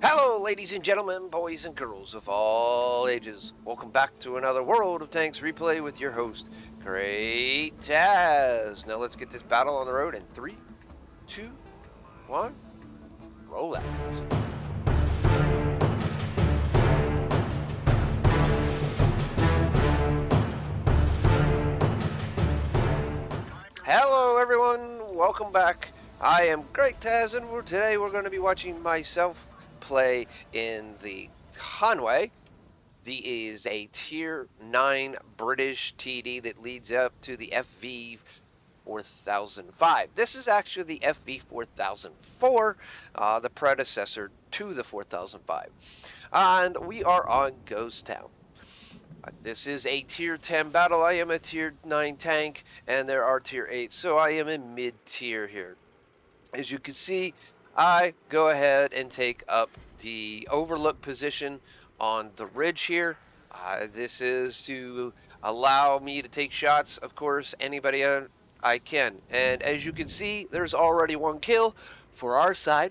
Hello, ladies and gentlemen, boys and girls of all ages. Welcome back to another World of Tanks replay with your host, Great Taz. Now let's get this battle on the road in 3, 2, 1, roll out. Hello, everyone. Welcome back. I am Great Taz, and today we're going to be watching myself play in the Conway. The is a Tier 9 British TD that leads up to the FV 4005. This is actually the FV 4004, the predecessor to the 4005. And we are on Ghost Town. This is a Tier 10 battle. I am a Tier 9 tank, and there are Tier 8, so I am in mid-tier here. As you can see, I go ahead and take up the overlook position on the ridge here. This is to allow me to take shots, of course, anybody I can. And as you can see, there's already one kill for our side,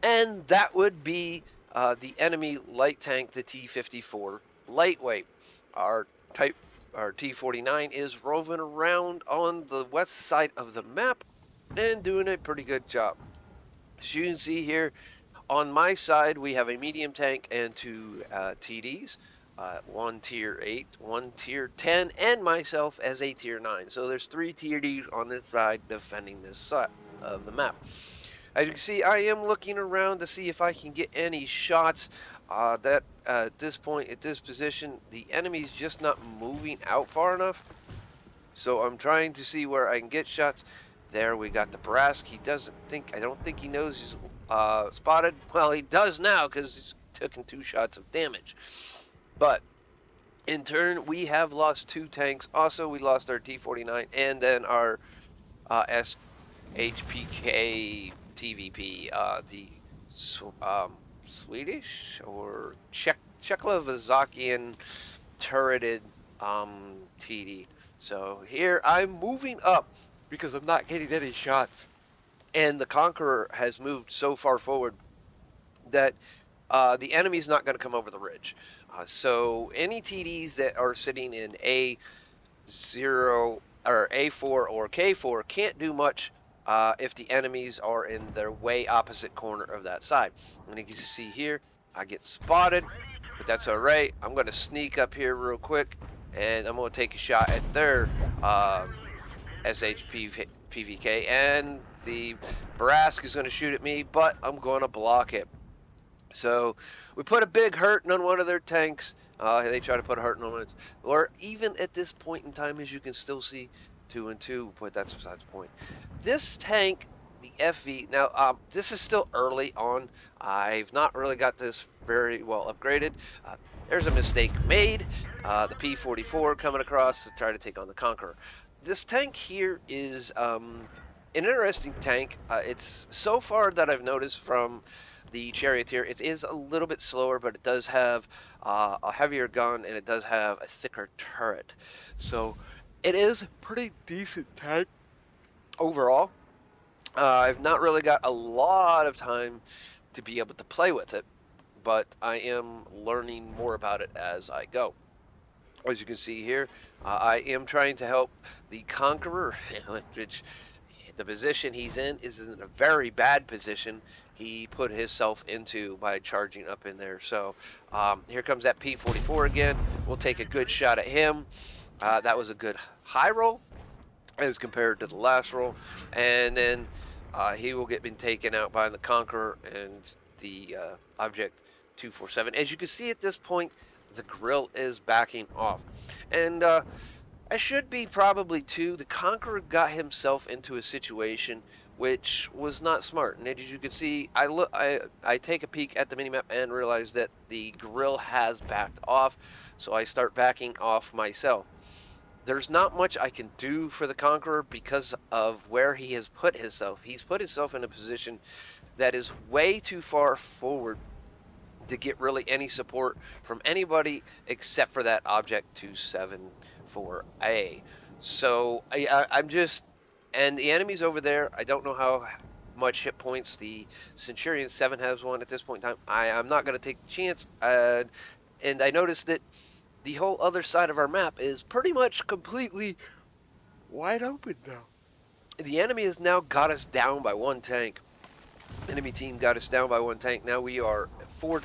and that would be the enemy light tank, the T-54 lightweight. Our type, our T-49 is roving around on the west side of the map and doing a pretty good job. As you can see here, on my side, we have a medium tank and two TDs, one tier 8, one tier 10, and myself as a tier 9. So there's 3 TDs on this side defending this side of the map. As you can see, I am looking around to see if I can get any shots. At this point, at this position, the enemy's just not moving out far enough. So I'm trying to see where I can get shots. There we got the Brask. I don't think he knows he's spotted. Well, he does now because he's taken 2 shots of damage. But in turn, we have lost 2 tanks. Also, we lost our T-49 and then our SHPK TVP, the Swedish or Czechoslovakian turreted TD. So here I'm moving up because I'm not getting any shots. And the Conqueror has moved so far forward that the enemy's not going to come over the ridge. So any TDs that are sitting in A0 or A4 or K4 can't do much if the enemies are in their way opposite corner of that side. And you can see here, I get spotted, but that's all right. I'm going to sneak up here real quick, and I'm going to take a shot at their SHPVK, and the Barask is going to shoot at me, but I'm going to block it. So we put a big hurting on one of their tanks. They try to put a hurting on it. Or even at this point in time, as you can still see, 2 and 2, but that's besides the point. This tank, the FV, now this is still early on. I've not really got this very well upgraded. There's a mistake made. The P-44 coming across to try to take on the Conqueror. This tank here is an interesting tank. It's so far that I've noticed from the Charioteer, it is a little bit slower, but it does have a heavier gun and it does have a thicker turret. So it is a pretty decent tank overall. I've not really got a lot of time to be able to play with it, but I am learning more about it as I go. As you can see here, I am trying to help the Conqueror, which the position he's in is in a very bad position. He put himself into by charging up in there. So here comes that P-44 again. We'll take a good shot at him. That was a good high roll as compared to the last roll. And then he will get been taken out by the Conqueror and the Object 247. As you can see at this point, the grill is backing off. And I should be probably too. The Conqueror got himself into a situation which was not smart. And as you can see, I take a peek at the minimap and realize that the grill has backed off. So I start backing off myself. There's not much I can do for the Conqueror because of where he has put himself. He's put himself in a position that is way too far forward to get really any support from anybody except for that Object 274A. So I'm just, and the enemy's over there. I don't know how much hit points. The Centurion 7 has one at this point in time. I'm not going to take the chance. And I noticed that the whole other side of our map is pretty much completely wide open now. The enemy has now got us down by 1 tank. Enemy team got us down by 1 tank. Now we are 4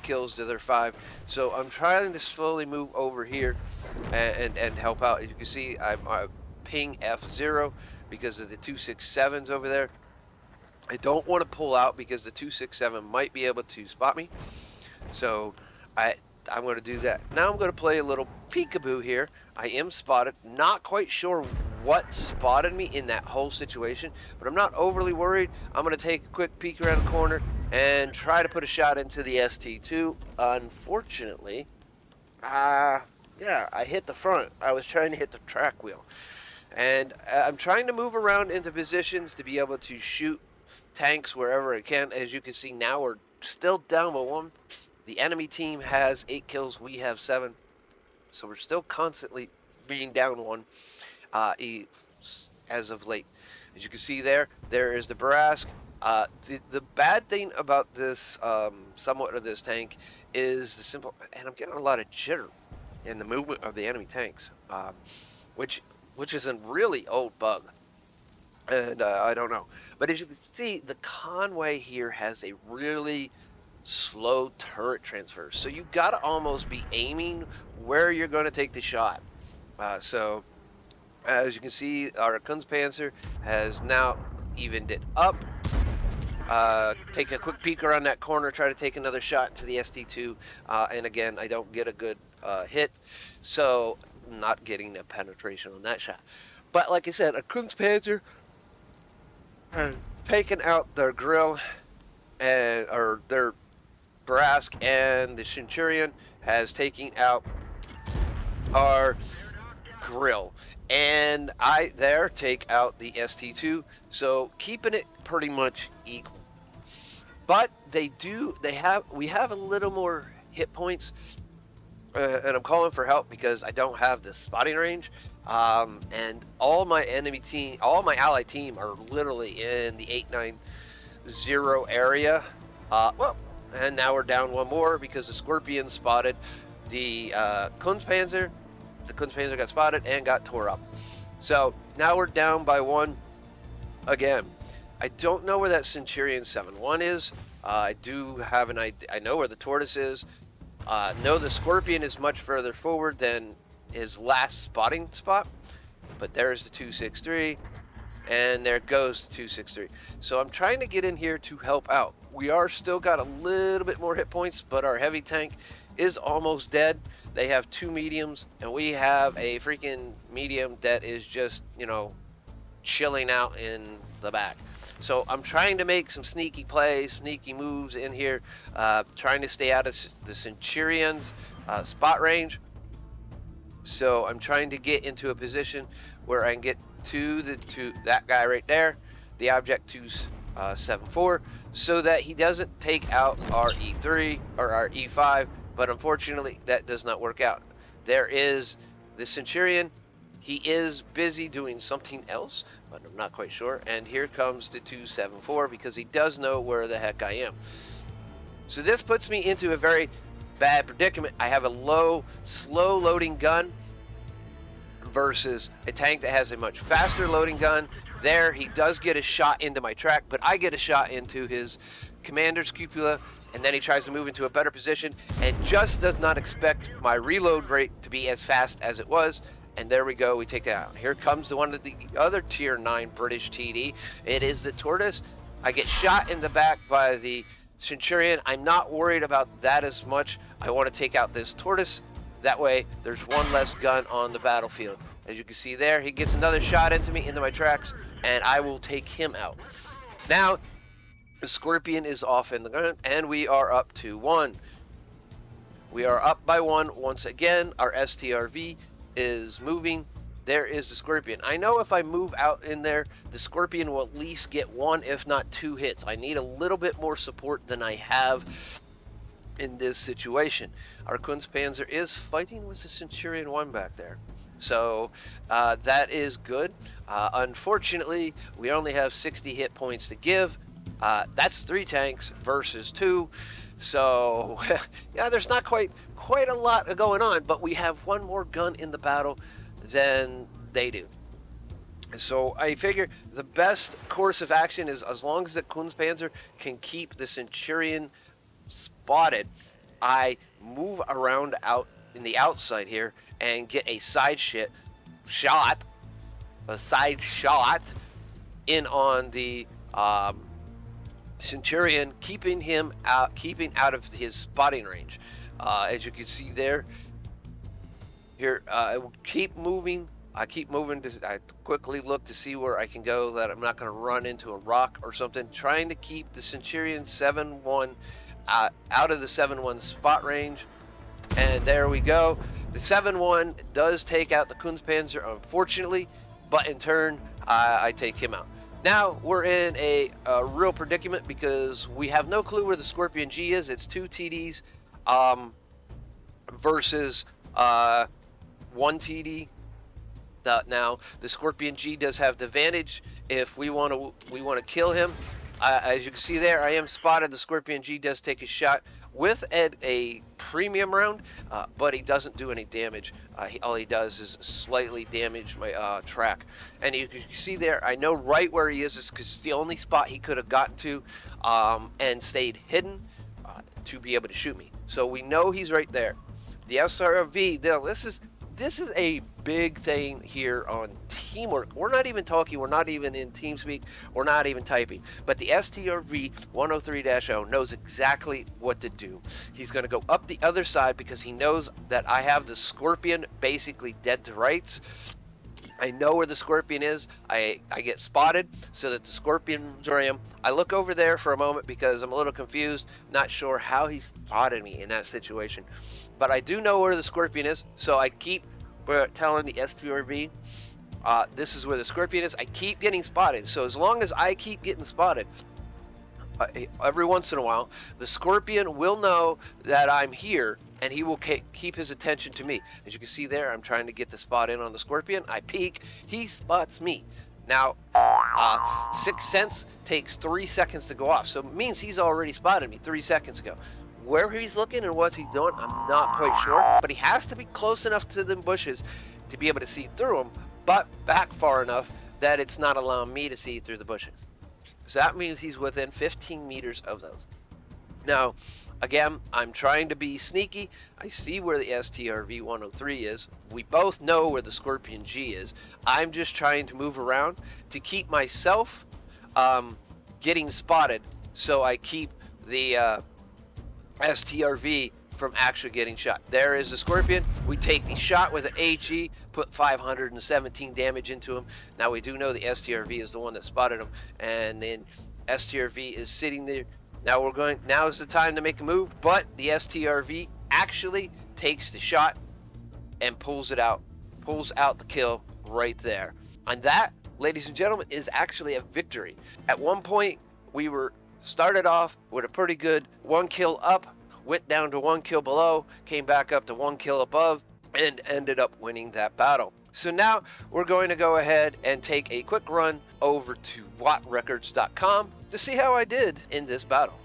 kills to their 5. So I'm trying to slowly move over here and help out. As you can see, I'm ping F0 because of the 267s over there. I don't want to pull out because the 267 might be able to spot me. So I'm going to do that. Now I'm going to play a little peekaboo here. I am spotted. Not quite sure what spotted me in that whole situation, but I'm not overly worried. I'm going to take a quick peek around the corner and try to put a shot into the ST2. Unfortunately, yeah, I hit the front. I was trying to hit the track wheel. And I'm trying to move around into positions to be able to shoot tanks wherever I can. As you can see now, we're still down by 1. The enemy team has 8 kills. We have 7. So we're still constantly being down 1 as of late. As you can see there is the Barask. The bad thing about this, somewhat of this tank, is the simple, and I'm getting a lot of jitter in the movement of the enemy tanks, which is a really old bug. And I don't know. But as you can see, the Conway here has a really slow turret transfer. So you got to almost be aiming where you're going to take the shot. So as you can see, our Kunstpanzer has now evened it up. Take a quick peek around that corner, try to take another shot to the ST2. And again, I don't get a good hit. So not getting a penetration on that shot. But like I said, a Kunstpanzer taken out their grill or their Barask, and the Centurion has taken out our grill, and I there take out the ST2, so keeping it pretty much equal. But we have a little more hit points, and I'm calling for help because I don't have the spotting range. And all my allied team are literally in the 890 area. Well, and now we're down 1 more because the Scorpion spotted the Kunstpanzer. The Kunstpanzer got spotted and got tore up. So now we're down by 1 again. I don't know where that Centurion 7-1 is. I do have an idea. I know where the Tortoise is. No, the Scorpion is much further forward than his last spotting spot. But there's the 263. And there goes the 263. So I'm trying to get in here to help out. We are still got a little bit more hit points, but our heavy tank is almost dead. They have 2 mediums, and we have a freaking medium that is just, you know, chilling out in the back. So I'm trying to make some sneaky plays, sneaky moves in here, trying to stay out of the Centurion's spot range. So I'm trying to get into a position where I can get to that guy right there, the object 274, so that he doesn't take out our E3 or our E5. But unfortunately, that does not work out. There is the Centurion. He is busy doing something else, but I'm not quite sure. And here comes the 274 because he does know where the heck I am. So this puts me into a very bad predicament. I have a slow loading gun versus a tank that has a much faster loading gun. There, he does get a shot into my track, but I get a shot into his commander's cupola, and then he tries to move into a better position and just does not expect my reload rate to be as fast as it was. And there we go, we take that out. Here comes one of the other tier 9 British TD. It is the Tortoise. I get shot in the back by the Centurion. I'm not worried about that as much. I want to take out this Tortoise. That way, there's 1 less gun on the battlefield. As you can see there, he gets another shot into my tracks, and I will take him out. Now, the Scorpion is off in the gun, and we are up to 1. We are up by 1 once again. Our STRV is moving. There is the Scorpion. I know if I move out in there, the Scorpion will at least get 1, if not 2 hits. I need a little bit more support than I have in this situation. Our Kunstpanzer is fighting with the Centurion 1 back there. So that is good. Unfortunately, we only have 60 hit points to give. That's 3 tanks versus 2. So yeah, there's not quite a lot going on, but we have one more gun in the battle than they do. So I figure the best course of action is, as long as the Kunstpanzer can keep the Centurion spotted, I move around out in the outside here and get a side shot in on the Centurion, keeping out of his spotting range. As you can see there, here I will keep moving. I quickly look to see where I can go, that I'm not going to run into a rock or something, trying to keep the Centurion 7-1 out of the 7-1 spot range. And there we go. The 7-1 does take out the Kunstpanzer, unfortunately, but in turn, I take him out. Now we're in a real predicament because we have no clue where the Scorpion G is. It's 2 TDs versus 1 TD. Now the Scorpion G does have the advantage if we want to kill him. As you can see there, I am spotted. The Scorpion G does take a shot with a premium round, but he doesn't do any damage. All he does is slightly damage my track. And you can see there, I know right where he is because it's the only spot he could have gotten to and stayed hidden to be able to shoot me. So we know he's right there. The SRV, now this is a big thing here on teamwork. We're not even talking, we're not even in TeamSpeak, we're not even typing. But the STRV 103-0 knows exactly what to do. He's going to go up the other side because he knows that I have the Scorpion basically dead to rights. I know where the Scorpion is. I get spotted so that the Scorpion's where I am. I look over there for a moment because I'm a little confused, not sure how he spotted me in that situation. But I do know where the Scorpion is, so I keep telling the STRV, this is where the Scorpion is. I keep getting spotted, so as long as I keep getting spotted, every once in a while, the Scorpion will know that I'm here, and he will keep his attention to me. As you can see there, I'm trying to get the spot in on the Scorpion. I peek, he spots me. Now, Sixth Sense takes 3 seconds to go off, so it means he's already spotted me 3 seconds ago. Where he's looking and what he's doing, I'm not quite sure, but he has to be close enough to the bushes to be able to see through them, but back far enough that it's not allowing me to see through the bushes. So that means he's within 15 meters of those. Now, again, I'm trying to be sneaky. I see where the STRV 103 is. We both know where the Scorpion G is. I'm just trying to move around to keep myself getting spotted, so I keep the STRV from actually getting shot. There is the Scorpion. We take the shot with an HE, put 517 damage into him. Now we do know the STRV is the one that spotted him, and then STRV is sitting there. Now is the time to make a move, but the STRV actually takes the shot and pulls out the kill right there. And that, ladies and gentlemen, is actually a victory. At one point, we started off with a pretty good 1 kill up, went down to 1 kill below, came back up to 1 kill above, and ended up winning that battle. So now we're going to go ahead and take a quick run over to wattrecords.com to see how I did in this battle.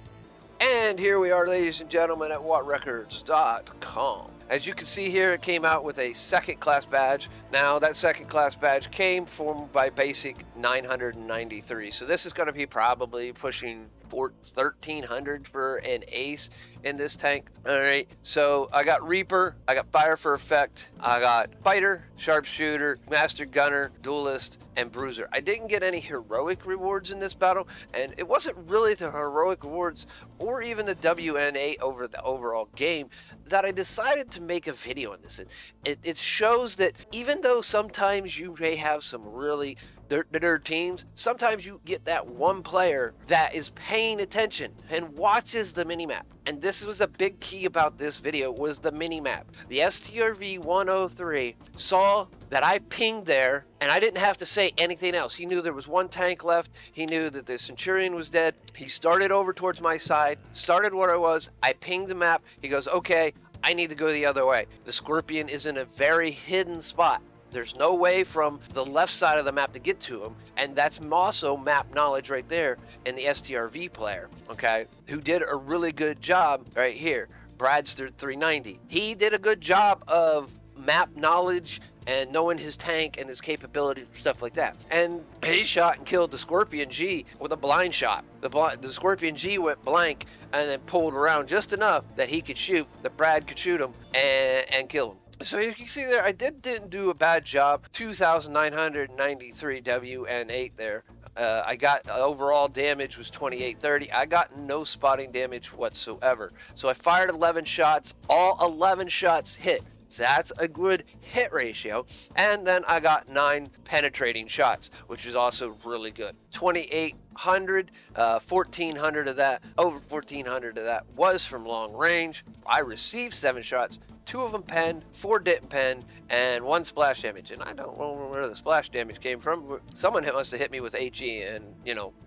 And here we are, ladies and gentlemen, at wattrecords.com. As you can see here, it came out with a second class badge. Now that second class badge came from by basic 993. So this is going to be probably pushing 1300 for an ace in this tank. All right, so I got Reaper, I got Fire for Effect, I got Fighter, Sharpshooter, Master Gunner, Duelist, and Bruiser. I didn't get any heroic rewards in this battle, and it wasn't really the heroic rewards or even the WNA over the overall game that I decided to make a video on this. It shows that even though sometimes you may have some really dirt teams, sometimes you get that one player that is paying attention and watches the minimap. And this was a big key about this video, was the minimap. The STRV 103 saw that I pinged there, and I didn't have to say anything else. He knew there was one tank left. He knew that the Centurion was dead. He started over towards my side, started where I was. I pinged the map. He goes, okay, I need to go the other way. The Scorpion is in a very hidden spot. There's no way from the left side of the map to get to him, and that's also map knowledge right there in the STRV player, okay, who did a really good job right here. Bradster 390. He did a good job of map knowledge and knowing his tank and his capabilities, stuff like that. And he shot and killed the Scorpion G with a blind shot. The Scorpion G went blank and then pulled around just enough that he could shoot, that Brad could shoot him and kill him. So you can see there, I didn't do a bad job. 2,993 W and 8 there. I got overall damage was 2830. I got no spotting damage whatsoever. So I fired 11 shots. All 11 shots hit. So that's a good hit ratio. And then I got 9 penetrating shots, which is also really good. 2,800, 1,400 of that, over 1,400 of that was from long range. I received 7 shots. 2 of them penned, 4 didn't pen, and 1 splash damage. And I don't know where the splash damage came from. Someone must have hit me with HE, and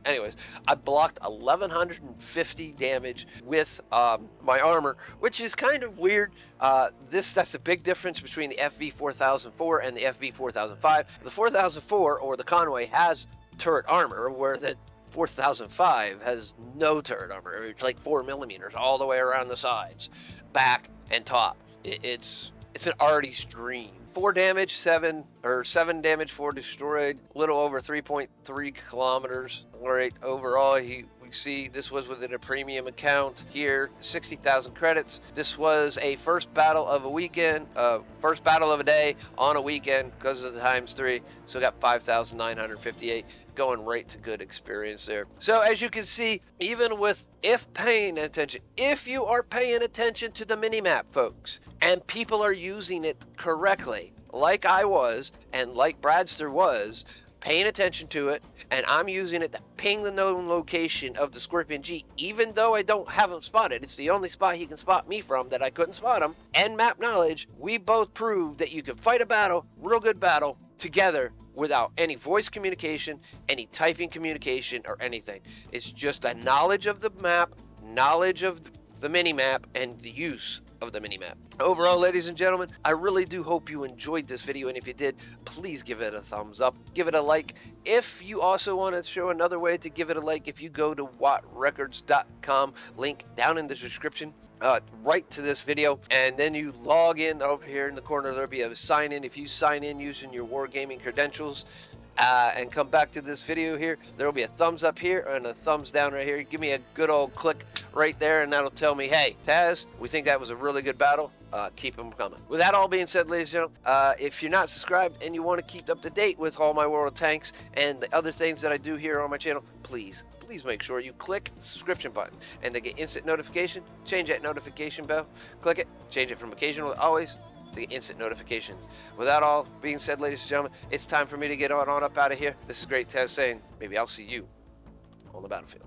anyways, I blocked 1,150 damage with my armor, which is kind of weird. That's a big difference between the FV 4004 and the FV 4005. The 4004 or the Conway has turret armor, where the 4005 has no turret armor. It's like 4 millimeters all the way around the sides, back, and top. It's an arty stream. 4 damage, 7 damage, 4 destroyed, a little over 3.3 kilometers. All right, overall, we see this was within a premium account here, 60,000 credits. This was a first battle of a weekend, first battle of a day on a weekend because of the ×3. So got 5,958. Going right to good experience there. So as you can see, even with if you are paying attention to the minimap, folks, and people are using it correctly, like I was and like Bradster was, paying attention to it, and I'm using it to ping the known location of the Scorpion G, even though I don't have him spotted. It's the only spot he can spot me from that I couldn't spot him. And map knowledge, we both proved that you can fight a battle, real good battle, together without any voice communication, any typing communication, or anything. It's just a knowledge of the map, knowledge of the mini-map, and the use of the mini-map. Overall, ladies and gentlemen, I really do hope you enjoyed this video, and if you did, please give it a thumbs up, give it a like. If you also want to show another way to give it a like, if you go to wattrecords.com, link down in the description, right to this video, and then you log in over here in the corner. There'll be a sign in. If you sign in using your Wargaming credentials and come back to this video here, there'll be a thumbs up here and a thumbs down right here. Give me a good old click right there, and that'll tell me, hey, Taz, we think that was a really good battle. Keep them coming. With that all being said, ladies and gentlemen, if you're not subscribed and you want to keep up to date with all my World of Tanks and the other things that I do here on my channel, please make sure you click the subscription button and to get instant notification. Change that notification bell, click it, change it from occasional to always to get instant notifications. With that all being said, ladies and gentlemen, it's time for me to get on up out of here. This is Great Taz saying, maybe I'll see you on the battlefield.